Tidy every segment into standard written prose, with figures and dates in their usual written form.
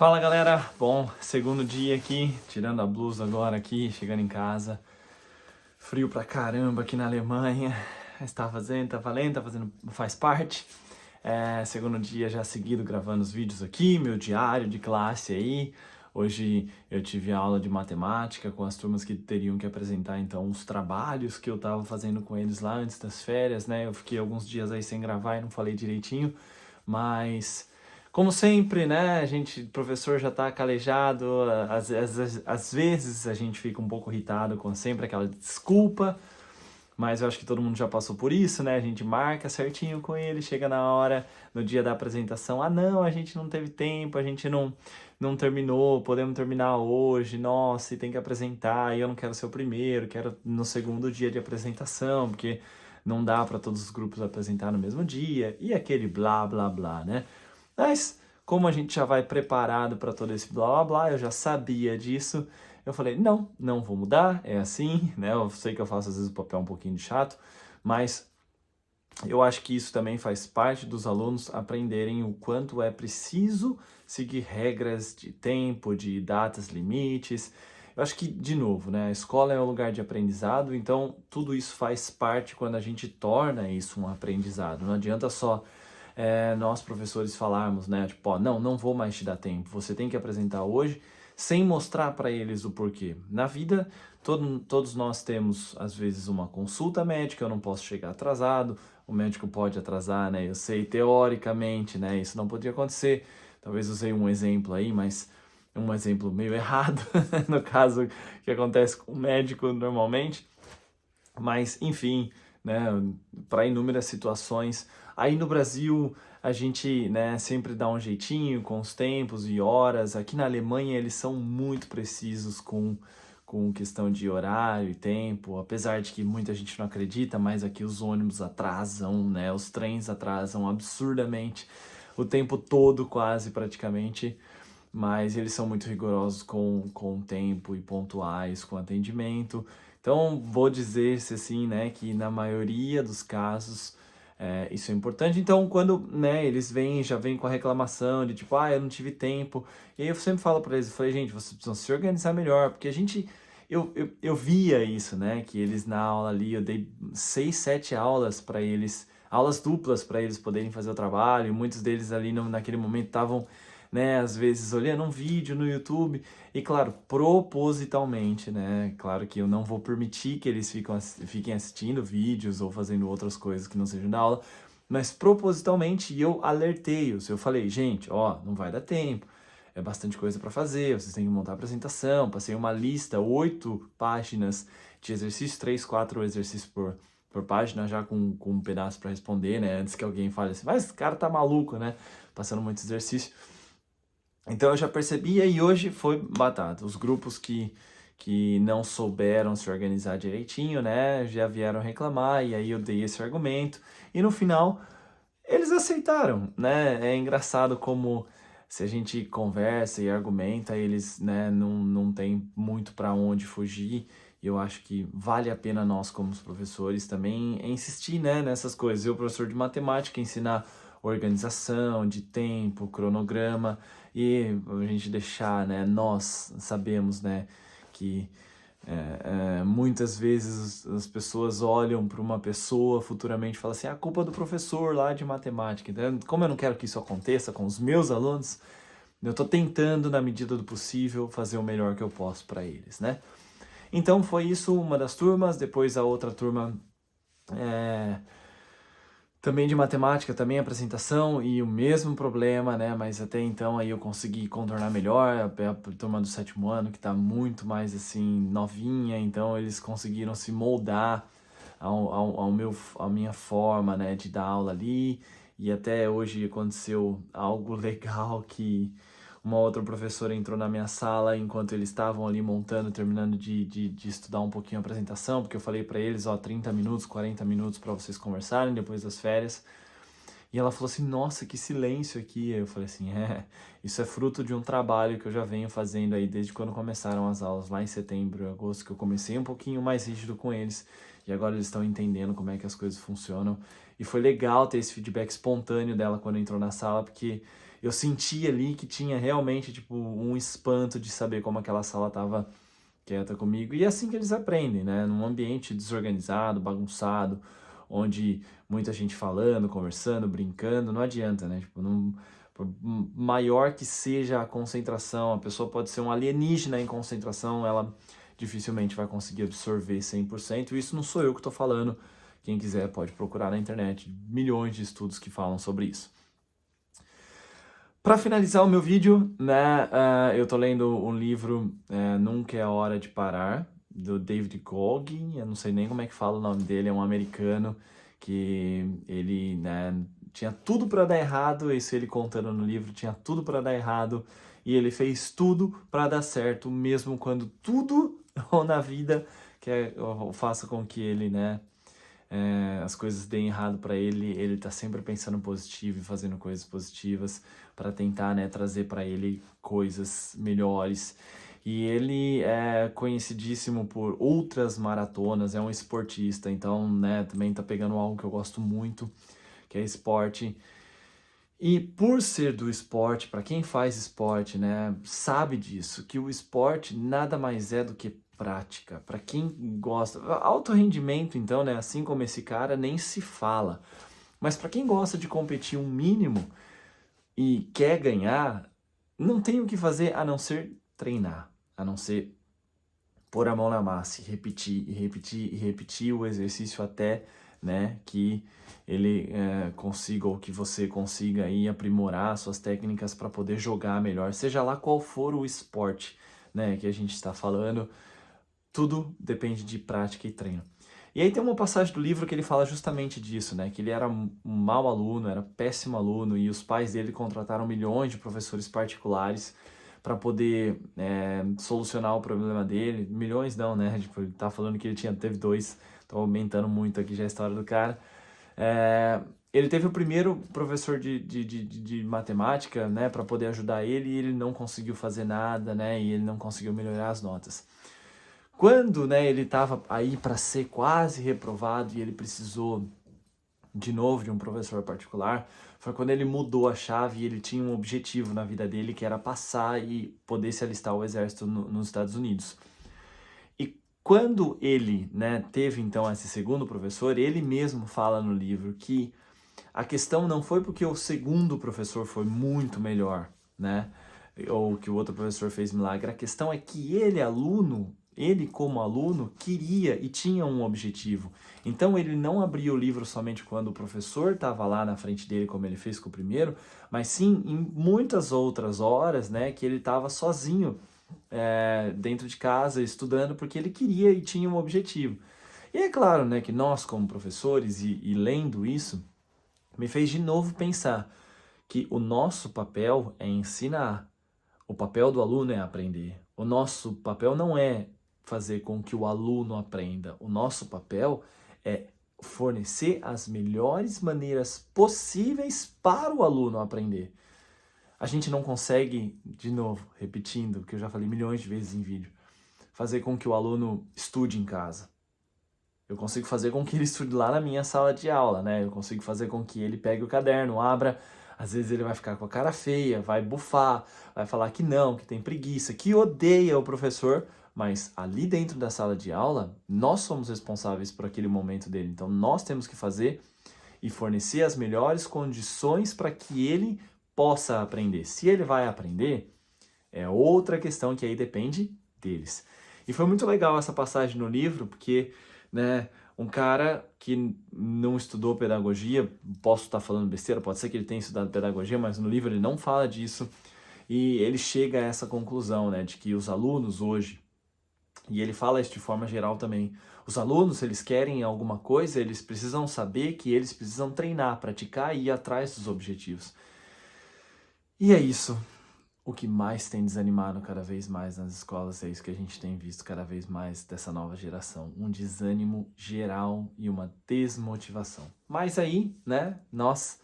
Fala galera, bom, segundo dia aqui, tirando a blusa agora aqui, chegando em casa, frio pra caramba aqui na Alemanha, mas tá fazendo, faz parte. Segundo dia já seguido gravando os vídeos aqui, meu diário de classe aí. Hoje eu tive aula de matemática com as turmas que teriam que apresentar então os trabalhos que eu tava fazendo com eles lá antes das férias, né? Eu fiquei alguns dias aí sem gravar e não falei direitinho, mas como sempre, né, professor já tá calejado, às vezes a gente fica um pouco irritado com sempre aquela desculpa, mas eu acho que todo mundo já passou por isso, né? A gente marca certinho com ele, chega na hora, no dia da apresentação, ah não, a gente não teve tempo, a gente não terminou, podemos terminar hoje, nossa, e tem que apresentar, e eu não quero ser o primeiro, quero no segundo dia de apresentação, porque não dá para todos os grupos apresentar no mesmo dia, e aquele blá blá blá, né? Mas, como a gente já vai preparado para todo esse blá blá blá, eu já sabia disso, eu falei, não vou mudar, é assim, né? Eu sei que eu faço às vezes o papel um pouquinho de chato, mas eu acho que isso também faz parte dos alunos aprenderem o quanto é preciso seguir regras de tempo, de datas limites. Eu acho que, de novo, né, a escola é um lugar de aprendizado, então tudo isso faz parte quando a gente torna isso um aprendizado. Não adianta só nós professores falarmos, né, tipo, ó, não vou mais te dar tempo, você tem que apresentar hoje, sem mostrar para eles o porquê. Na vida, todos nós temos, às vezes, uma consulta médica, eu não posso chegar atrasado, o médico pode atrasar, né, eu sei, teoricamente, né, isso não poderia acontecer, talvez usei um exemplo aí, mas um exemplo meio errado, no caso que acontece com o médico normalmente, mas, enfim, né, para inúmeras situações. Aí no Brasil, a gente, né, sempre dá um jeitinho com os tempos e horas. Aqui na Alemanha, eles são muito precisos com questão de horário e tempo, apesar de que muita gente não acredita, mas aqui os ônibus atrasam, né, os trens atrasam absurdamente, o tempo todo quase praticamente, mas eles são muito rigorosos com o tempo e pontuais com atendimento. Então, vou dizer-se assim, né, que na maioria dos casos isso é importante. Então, quando, né, eles já vêm com a reclamação de tipo, eu não tive tempo. E aí eu sempre falo para eles, eu falei, gente, vocês precisam se organizar melhor, porque eu via isso, né, que eles na aula ali, eu dei 6, 7 aulas para eles, aulas duplas para eles poderem fazer o trabalho. Muitos deles ali naquele momento estavam, né, às vezes olhando um vídeo no YouTube, e claro, propositalmente, né, claro que eu não vou permitir que eles fiquem assistindo vídeos ou fazendo outras coisas que não sejam da aula, mas propositalmente eu alertei-os, eu falei, gente, ó, não vai dar tempo, é bastante coisa para fazer, vocês têm que montar a apresentação, passei uma lista, 8 páginas de exercício, 3, 4 exercícios por página, já com um pedaço para responder, né, antes que alguém fale assim, mas esse cara tá maluco, né, passando muito exercício. Então eu já percebia e hoje foi batata. Os grupos que não souberam se organizar direitinho, né, já vieram reclamar e aí eu dei esse argumento. E no final eles aceitaram, né? É engraçado como se a gente conversa e argumenta, eles, né, não tem muito para onde fugir. E eu acho que vale a pena nós, como os professores, também insistir, né, nessas coisas. Eu, professor de matemática, ensinar organização de tempo, cronograma, e a gente deixar, né, nós sabemos, né, que muitas vezes as pessoas olham para uma pessoa futuramente e falam assim, a culpa é do professor lá de matemática. Então, como eu não quero que isso aconteça com os meus alunos, eu estou tentando, na medida do possível, fazer o melhor que eu posso para eles, né? Então foi isso uma das turmas, depois a outra turma também de matemática, também apresentação e o mesmo problema, né? Mas até então aí eu consegui contornar melhor. A turma do 7º ano que tá muito mais assim novinha, então eles conseguiram se moldar à minha forma, né, de dar aula ali. E até hoje aconteceu algo legal que uma outra professora entrou na minha sala enquanto eles estavam ali montando, terminando de estudar um pouquinho a apresentação, porque eu falei para eles, ó, 30 minutos, 40 minutos para vocês conversarem depois das férias. E ela falou assim, nossa, que silêncio aqui. Aí eu falei assim, isso é fruto de um trabalho que eu já venho fazendo aí desde quando começaram as aulas, lá em setembro, agosto, que eu comecei um pouquinho mais rígido com eles, e agora eles estão entendendo como é que as coisas funcionam. E foi legal ter esse feedback espontâneo dela quando entrou na sala, porque eu senti ali que tinha realmente, tipo, um espanto de saber como aquela sala tava quieta comigo. E é assim que eles aprendem, né? Num ambiente desorganizado, bagunçado, onde muita gente falando, conversando, brincando, não adianta, né? Tipo, não, por maior que seja a concentração, a pessoa pode ser um alienígena em concentração, ela dificilmente vai conseguir absorver 100%. Isso não sou eu que estou falando. Quem quiser pode procurar na internet, milhões de estudos que falam sobre isso. Para finalizar o meu vídeo, né, eu tô lendo um livro, Nunca é a Hora de Parar, do David Goggin, eu não sei nem como é que fala o nome dele, é um americano que ele, né, tinha tudo para dar errado, isso ele contando no livro, tinha tudo para dar errado, e ele fez tudo para dar certo, mesmo quando tudo na vida faça com que ele, né, as coisas deem errado para ele, ele tá sempre pensando positivo e fazendo coisas positivas para tentar, né, trazer para ele coisas melhores. E ele é conhecidíssimo por outras maratonas, é um esportista, então, né, também tá pegando algo que eu gosto muito, que é esporte. E por ser do esporte, para quem faz esporte, né, sabe disso, que o esporte nada mais é do que prática. Para quem gosta, alto rendimento, então, né, assim como esse cara, nem se fala. Mas para quem gosta de competir um mínimo e quer ganhar, não tem o que fazer a não ser treinar, a não ser pôr a mão na massa e repetir, e repetir, e repetir o exercício até, né, que ele consiga, ou que você consiga aí aprimorar suas técnicas para poder jogar melhor, seja lá qual for o esporte, né, que a gente está falando, tudo depende de prática e treino. E aí tem uma passagem do livro que ele fala justamente disso, né, que ele era um mau aluno, era péssimo aluno, e os pais dele contrataram milhões de professores particulares para poder solucionar o problema dele. Milhões não, né? Tipo, ele tá falando que ele teve 2, tô aumentando muito aqui já a história do cara. Ele teve o primeiro professor de matemática, né, para poder ajudar ele, e ele não conseguiu fazer nada, né, e ele não conseguiu melhorar as notas. Quando, né, ele estava aí para ser quase reprovado e ele precisou de novo de um professor particular, foi quando ele mudou a chave e ele tinha um objetivo na vida dele, que era passar e poder se alistar ao exército nos Estados Unidos. E quando ele, né, teve então esse segundo professor, ele mesmo fala no livro que a questão não foi porque o segundo professor foi muito melhor, né, ou que o outro professor fez milagre, a questão é que ele como aluno queria e tinha um objetivo. Então ele não abria o livro somente quando o professor estava lá na frente dele, como ele fez com o primeiro, mas sim em muitas outras horas, né, que ele estava sozinho dentro de casa estudando, porque ele queria e tinha um objetivo. E é claro, né, que nós como professores e lendo isso, me fez de novo pensar que o nosso papel é ensinar. O papel do aluno é aprender. O nosso papel não é fazer com que o aluno aprenda. O nosso papel é fornecer as melhores maneiras possíveis para o aluno aprender. A gente não consegue, de novo, repetindo o que eu já falei milhões de vezes em vídeo, fazer com que o aluno estude em casa. Eu consigo fazer com que ele estude lá na minha sala de aula, né? Eu consigo fazer com que ele pegue o caderno, abra. Às vezes ele vai ficar com a cara feia, vai bufar, vai falar que não, que tem preguiça, que odeia o professor, mas ali dentro da sala de aula, nós somos responsáveis por aquele momento dele. Então nós temos que fazer e fornecer as melhores condições para que ele possa aprender. Se ele vai aprender, é outra questão que aí depende deles. E foi muito legal essa passagem no livro, porque, né, um cara que não estudou pedagogia, posso estar falando besteira, pode ser que ele tenha estudado pedagogia, mas no livro ele não fala disso, e ele chega a essa conclusão, né, de que os alunos hoje, e ele fala isso de forma geral também, os alunos, se eles querem alguma coisa, eles precisam saber que eles precisam treinar, praticar e ir atrás dos objetivos. E é isso. O que mais tem desanimado cada vez mais nas escolas é isso que a gente tem visto cada vez mais dessa nova geração. Um desânimo geral e uma desmotivação. Mas aí, né, nós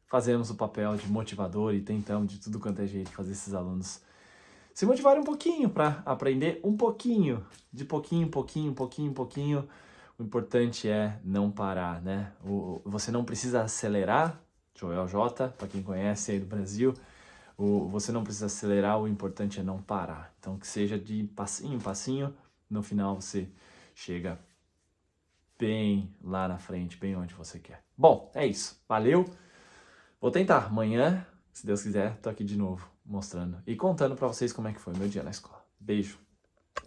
fazemos o papel de motivador e tentamos de tudo quanto é jeito fazer esses alunos se motivarem um pouquinho para aprender um pouquinho, de pouquinho, pouquinho, pouquinho, pouquinho. O importante é não parar, né? Você não precisa acelerar, Joel J, para quem conhece aí do Brasil, Você não precisa acelerar, o importante é não parar. Então, que seja de passinho em passinho, no final você chega bem lá na frente, bem onde você quer. Bom, é isso. Valeu! Vou tentar. Amanhã, se Deus quiser, tô aqui de novo, mostrando e contando pra vocês como é que foi o meu dia na escola. Beijo!